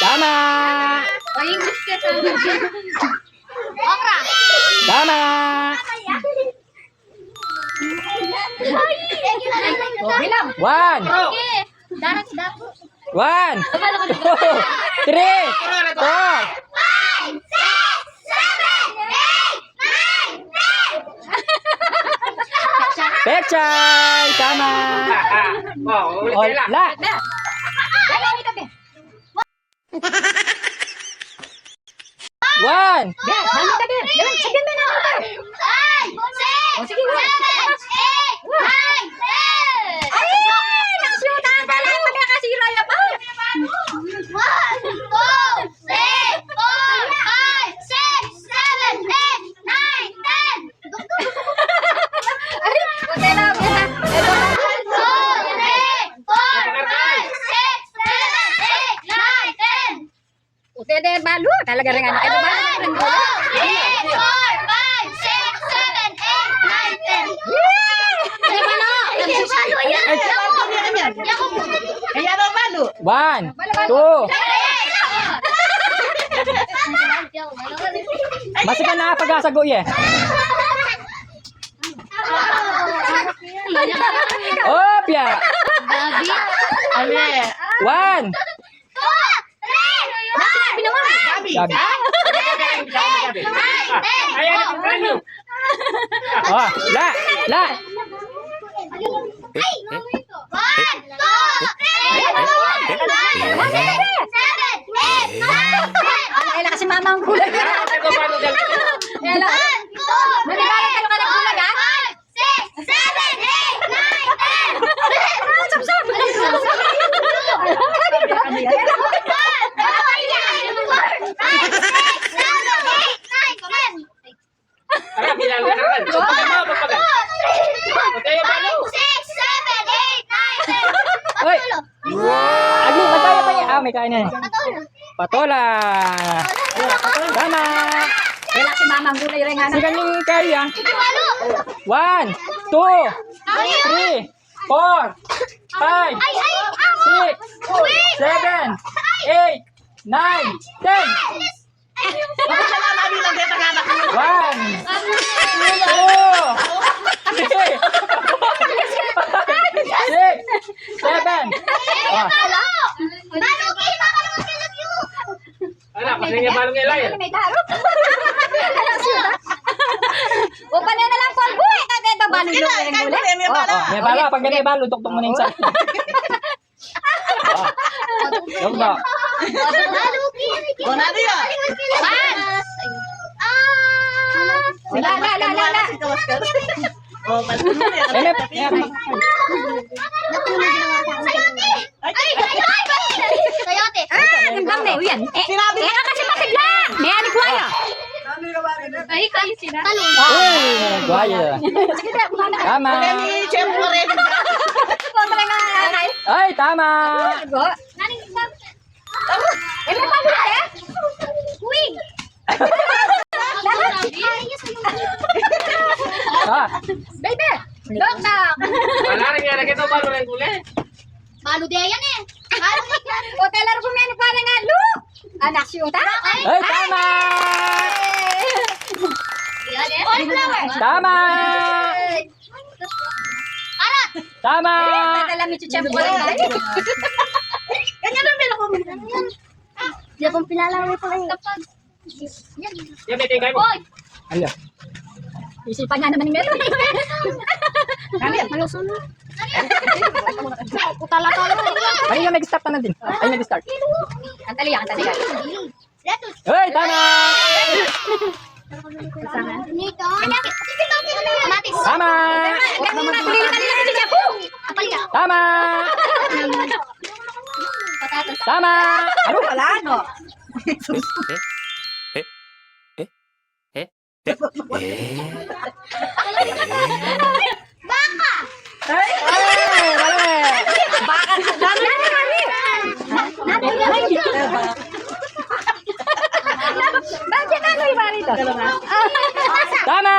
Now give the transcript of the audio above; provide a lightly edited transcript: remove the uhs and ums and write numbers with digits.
Tama! O, English ka sa okra. Tama! Bilang. 1, Okay. Darat sa dapo. 1, 2, 3, 4. 5, 6, 7, 8, 9, 10. Pechay! Tama! O, la! One! Udah balu, talaga rin anak. Ano ba? 1, 2. Masih ka nakapag-asago eh. Opya! 1. Gabi. Oh, la! La! Ay, kasi mama ang kulay. Hello. Maniwala ka ng kulay, ha? 6, 7, 8, 9, 10. Hoy! Agli, mataya pa niya. Ah, may kain na. Patola! Tama! Kaya si mama ang kulay rin anak. Sige ning kaya. 1, 2, 3, 4, 5, 6, 7, 8, 9, 10. 1, 2, 3, 6, 7. May darot. O pa na lang po. Buhay ka kaya balo yung kulay. May bala. Pag may bala, tuktok mo na yung sa. Yung ba? La. Sayote. Timbang na yan. Kaya kasi pasiglang. May anik wala. Ay, kayo sila. Talong. Uy, guaya. Sige, kumana ka. Tama. Kontra nga nanay. Ay, tama. Go. Naning sabi. Eh, may bago na eh. Wig. Ah, Baby. Dokta. Malu dia yan eh. Malu yan. Hotel ar kumeno para nga lu. Anak si Uta. ay, tama. Tama. Tama. Alam mo chucha mo lang. Dia pong pinalaway pa rin. Hoy! Ala. Isipan nga naman ni Melo. Malusun mo. Utala-tala mo. Ay, nag-start na din. Ay, nag-start. Antali. Letus. Ay, tama. Nito. Kamatis. Tama. Tama! Tama! Ano pala, no? Ay, dali! Baka, dami na kami. Bakit ano yung marito? Tama!